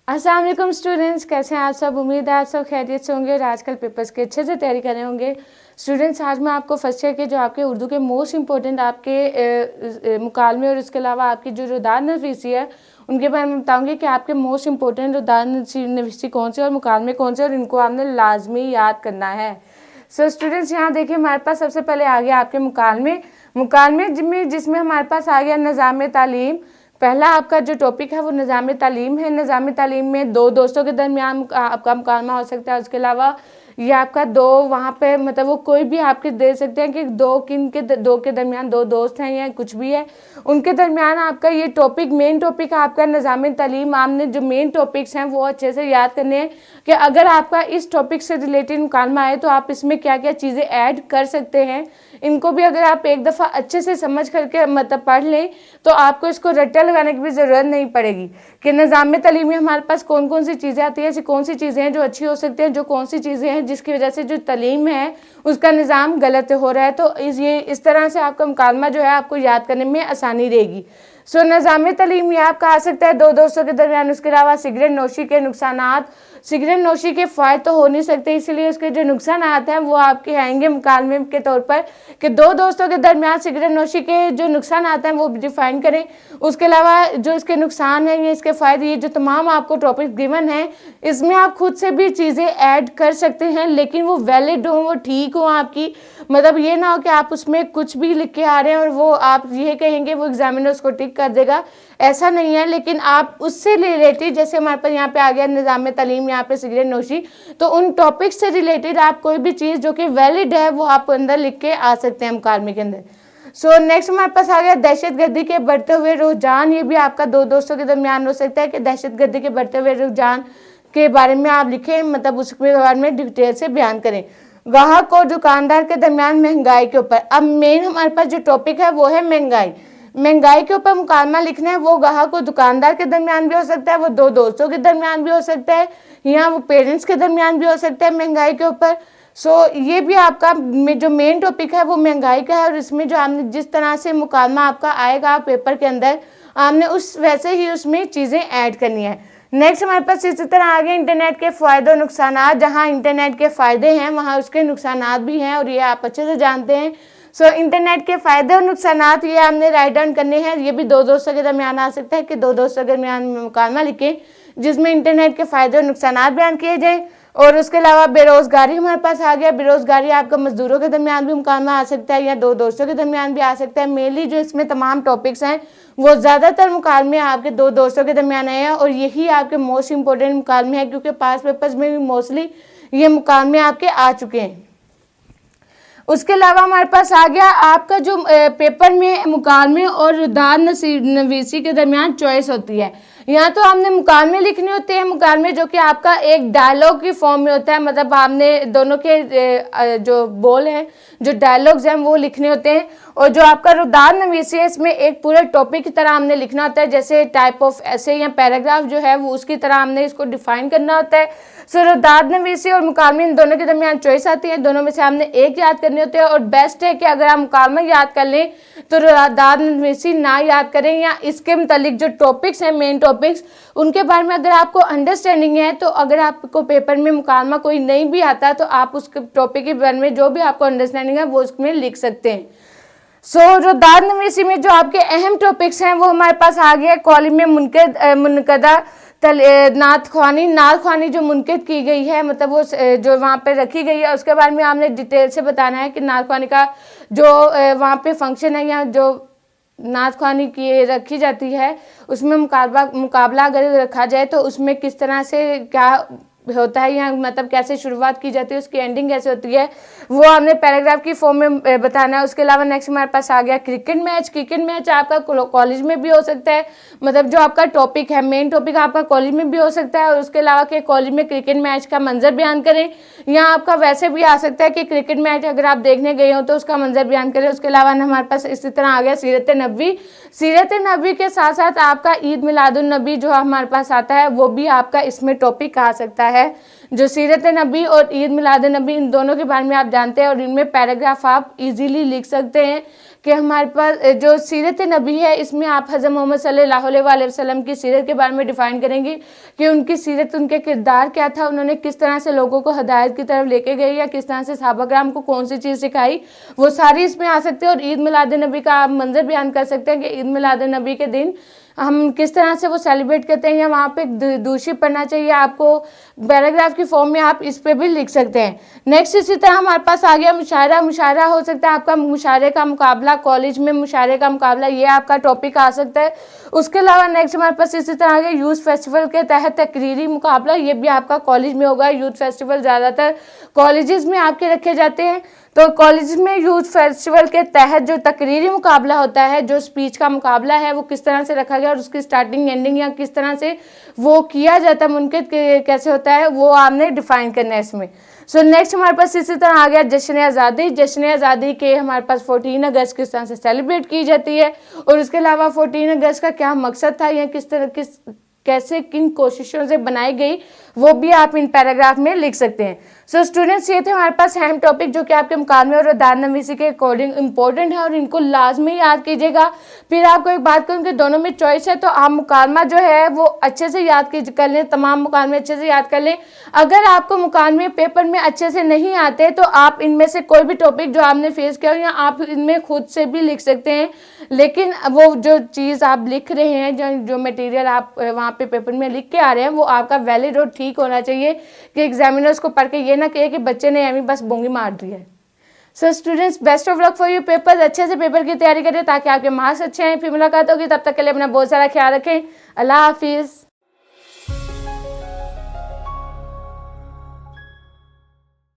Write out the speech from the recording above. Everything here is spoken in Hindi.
अस्सलाम वालेकुम स्टूडेंट्स, कैसे हैं आप सब। उम्मीद है आप सब खैरियत से होंगे और आजकल पेपर्स की अच्छे से तैयारी कर रहे होंगे। स्टूडेंट्स, आज मैं आपको फर्स्ट ईयर के जो आपके उर्दू के मोस्ट इंपॉर्टेंट आपके मुकालमे और उसके अलावा आपकी जो रुदात नवीसी है उनके बारे में बताऊंगी कि आपके मोस्ट इंपॉर्टेंट रुदात नवीसी कौन से और मुकालमे कौन से और इनको आपने लाजमी याद करना है। सो स्टूडेंट्स, यहाँ देखिए हमारे पास सबसे पहले आ गया आपके मुकालमे जिसमें हमारे पास आ गया निज़ाम तालीम। पहला आपका जो टॉपिक है वो निज़ाम तालीम है। निज़ाम तालीम में दो दोस्तों के दरमियान आपका मुकालमा हो सकता है। उसके अलावा ये आपका दो वहाँ पे मतलब वो कोई भी आपके दे सकते हैं कि दो के दरमियान दो दोस्त हैं या कुछ भी है उनके दरमियान आपका ये टॉपिक मेन टॉपिक है आपका निज़ाम तालीम। आपने जो मेन टॉपिक्स हैं वो अच्छे से याद करने हैं कि अगर आपका इस टॉपिक से रिलेटेड मुकालमा आए तो आप इसमें क्या क्या चीज़ें ऐड कर सकते हैं। इनको भी अगर आप एक दफ़ा अच्छे से समझ करके मतलब पढ़ लें तो आपको इसको रट्टा लगाने की भी ज़रूरत नहीं पड़ेगी कि निज़ाम तालीम में हमारे पास कौन कौन सी चीज़ें आती हैं, ऐसी कौन सी चीज़ें हैं जो अच्छी हो सकती हैं, जो कौन सी चीज़ें हैं जिसकी वजह से जो तालीम है उसका निज़ाम गलत हो रहा है। तो इस तरह से आपका मुकालमा जो है आपको याद करने में आसानी रहेगी। सो निज़ाम तालीम ये आपका आ सकता है दो दोस्तों के दरमियान। उसके अलावा सिगरेट नोशी के नुकसानात, सिगरेट नोशी के फ़ायदे तो हो नहीं सकते, इसलिए उसके जो नुकसानात हैं वो आपके आएंगे मुकालमे के तौर पर कि दो दोस्तों के दरमियान सिगरेट नोशी के जो नुकसानात हैं वो डिफाइन करें। उसके अलावा जो इसके नुकसान हैं या इसके फ़ायदे, ये जो तमाम आपको टॉपिक गिवन हैं इसमें आप खुद से भी चीज़ें ऐड कर सकते हैं, लेकिन वो वैलिड हों, वो ठीक हो आपकी। मतलब ये ना हो कि आप उसमें कुछ भी लिख के आ रहे हैं और वो आप ये कहेंगे वो एग्जामिनर उसको टिक कर देगा, ऐसा नहीं है। लेकिन आप उससे रिलेटेड जैसे हमारे पास यहाँ पे आ गया निज़ाम तालीम, यहाँ पे सिगरेट नोशी, तो उन टॉपिक से रिलेटेड आप कोई भी चीज़ जो कि वैलिड है वो आप अंदर लिख के आ सकते हैं मुकालमे के अंदर। सो नेक्स्ट हमारे पास आ गया दहशतगर्दी के बढ़ते हुए रुझान। ये भी आपका दो दोस्तों के दरमियान हो सकता है कि दहशतगर्दी के बढ़ते हुए रुझान के बारे में आप लिखें, मतलब उसके बारे में डिटेल से बयान करें। ग्राहक और दुकानदार के दरमियान महंगाई के ऊपर, अब मेन हमारे पास जो टॉपिक है वो है महंगाई के ऊपर मुकालमा लिखना है। वो ग्राहक और दुकानदार के दरमियान भी हो सकता है, वो दो दोस्तों के दरमियान भी हो सकता है, या वो पेरेंट्स के दरमियान भी हो सकता है महंगाई के ऊपर। सो ये भी आपका जो मेन टॉपिक है वो महंगाई का है और इसमें जो आपने जिस तरह से मुकालमा आपका आएगा पेपर के अंदर आपने उस वैसे ही उसमें चीज़ें ऐड करनी है। नेक्स्ट हमारे पास इसी तरह आ गए इंटरनेट के फ़ायदे और नुकसान। जहाँ इंटरनेट के फ़ायदे हैं वहाँ उसके नुकसान भी हैं और ये आप अच्छे से जानते हैं। सो इंटरनेट के फ़ायदे और नुकसान ये आपने राइट डाउन करने हैं। ये भी दो दोस्तों के दरमियान आ सकता है कि दो दोस्तों के दरमियान मुकालमा लिखें जिसमें इंटरनेट के फ़ायदे और नुकसान बयान किए जाएँ। और उसके अलावा बेरोज़गारी हमारे पास आ गया। बेरोज़गारी आपका मजदूरों के दरमियान भी मुकालमा आ सकता है या दो दोस्तों के दरमियान भी आ सकता है। मेनली जो इसमें तमाम टॉपिक्स हैं वो ज़्यादातर मुकालमे आपके दो दोस्तों के दरमियान आए हैं और यही आपके मोस्ट इंपॉर्टेंट मुकालमे हैं क्योंकि पास पेपर्स में भी मोस्टली ये मुकालमे आपके आ चुके हैं। उसके अलावा हमारे पास आ गया आपका जो पेपर में मुकालमे और रुदात नवीसी के दरमियान चॉइस होती है। यहाँ तो आपने मुकालमे लिखने होते हैं, मुकालमे जो कि आपका एक डायलॉग की फॉर्म में होता है, मतलब आपने दोनों के जो बोल हैं जो डायलॉग्स हैं वो लिखने होते हैं। और जो आपका रुदात नवीसी है इसमें एक पूरे टॉपिक की तरह हमने लिखना होता है, जैसे टाइप ऑफ ऐसे या पैराग्राफ जो है वो उसकी तरह हमने इसको डिफाइन करना होता है। सो रुदात नवीसी और मुकालमे इन दोनों के दरमियान चॉइस आती है, दोनों में से हमने एक याद करने होते हैं। और बेस्ट है कि अगर आप मुकालमा याद कर लें तो रुदात नवीसी ना याद करें, या इसके मुतालिक जो टॉपिक्स हैं मेन टॉपिक्स उनके बारे में अगर आपको अंडरस्टैंडिंग है तो अगर आपको पेपर में मुकालमा कोई नहीं भी आता तो आप उस टॉपिक के बारे में जो भी आपको अंडरस्टैंडिंग है वो उसमें लिख सकते हैं। सो रुदात नवीसी में जो आपके अहम टॉपिक्स हैं वो हमारे पास आ गया कॉलम में मुनकदा नात ख्वानी जो मुनक़िद की गई है, मतलब वो जो वहाँ पे रखी गई है उसके बारे में आपने डिटेल से बताना है कि नात ख्वानी का जो वहाँ पे फंक्शन है या जो नात ख्वानी की रखी जाती है उसमें मुकाबला अगर रखा जाए तो उसमें किस तरह से क्या होता है या मतलब कैसे शुरुआत की जाती है, उसकी एंडिंग कैसे होती है, वो हमने पैराग्राफ की फॉर्म में बताना है। उसके अलावा नेक्स्ट हमारे पास आ गया क्रिकेट मैच आपका कॉलेज में भी हो सकता है, मतलब जो आपका टॉपिक है मेन टॉपिक आपका कॉलेज में भी हो सकता है। और उसके अलावा कि कॉलेज में क्रिकेट मैच का मंजर बयान करें, या आपका वैसे भी आ सकता है कि क्रिकेट मैच अगर आप देखने गए हो तो उसका मंजर बयान करें। उसके अलावा हमारे पास इसी तरह आ गया सीरत नबी के साथ साथ आपका ईद मिलादुन नबी जो हमारे पास आता है वो भी आपका इसमें टॉपिक आ सकता है। जो सीरत नबी और ईद मिलाद नबी इन दोनों के बारे में आप जानते हैं और इनमें पैराग्राफ आप इजीली लिख सकते हैं। कि हमारे पास जो सीरत नबी है इसमें आप हज़रत मोहम्मद सल्लल्लाहु अलैहि वसल्लम की सीरत के बारे में डिफ़ाइन करेंगी कि उनकी सीरत, उनके किरदार क्या था, उन्होंने किस तरह से लोगों को हदायत की तरफ लेके गए या किस तरह से सहाबा किराम को कौन सी चीज़ सिखाई, वो सारी इसमें आ सकती है। और ईद मिलाद नबी का आप मंजर बयान कर सकते हैं कि ईद मिलाद नबी के दिन हम किस तरह से वो सेलिब्रेट करते हैं, या वहाँ पे दूषी पढ़ना चाहिए आपको, पैराग्राफ की फॉर्म में आप इस पे भी लिख सकते हैं। नेक्स्ट इसी तरह हमारे पास आ गया मुशायरा। मुशायरा हो सकता है आपका मुशायरे का मुकाबला, कॉलेज में मुशायरे का मुकाबला, ये आपका टॉपिक आ सकता है। उसके अलावा नेक्स्ट हमारे पास इसी तरह आ गया यूथ फेस्टिवल के तहत तकरीरी मुकाबला, ये भी आपका कॉलेज में होगा। यूथ फेस्टिवल ज़्यादातर कॉलेजेस में आपके रखे जाते हैं, तो कॉलेज में यूथ फेस्टिवल के तहत जो तकरीरी मुकाबला होता है, जो स्पीच का मुकाबला है, वो किस तरह से रखा गया और उसकी स्टार्टिंग एंडिंग या किस तरह से वो किया जाता है, मुनक़िद कैसे होता है, वो आपने डिफ़ाइन करना है इसमें। सो नेक्स्ट हमारे पास इसी तरह आ गया जश्न आज़ादी। जश्न आज़ादी के हमारे पास 14 अगस्त किस तरह से सेलिब्रेट की जाती है, और उसके अलावा 14 अगस्त का क्या मकसद था या कैसे किन कोशिशों से बनाई गई, वो भी आप इन पैराग्राफ में लिख सकते हैं। सो स्टूडेंट्स, ये थे हमारे पास अहम टॉपिक जो कि आपके मुकालमे और दादनवीसी के अकॉर्डिंग इंपॉर्टेंट है और इनको लाजमी याद कीजिएगा। फिर आपको एक बात करूँ कि दोनों में चॉइस है, तो आप मुकालमा जो है वो अच्छे से याद कर लें, तमाम मुकालमे अच्छे से याद कर लें। अगर आपको मुकालमे पेपर में अच्छे से नहीं आते तो आप इनमें से कोई भी टॉपिक जो आपने फेस किया हो या आप इनमें खुद से भी लिख सकते हैं, लेकिन वो जो चीज़ आप लिख रहे हैं, जो मटेरियल आप वहाँ पे पेपर में लिख के आ रहे हैं, वो आपका वैलिड और ठीक होना चाहिए कि एग्जामिनर्स को पढ़ के ये ना कहे कि बच्चे ने एमी बस बोंगी मार दी है। So students, best of luck for you papers. अच्छे से पेपर की तैयारी करें ताकि आपके मार्क्स अच्छे हैं। फिर मुलाकात होगी, तब तक के लिए अपना बहुत सारा ख्याल रखें। अल्लाह हाफिज़।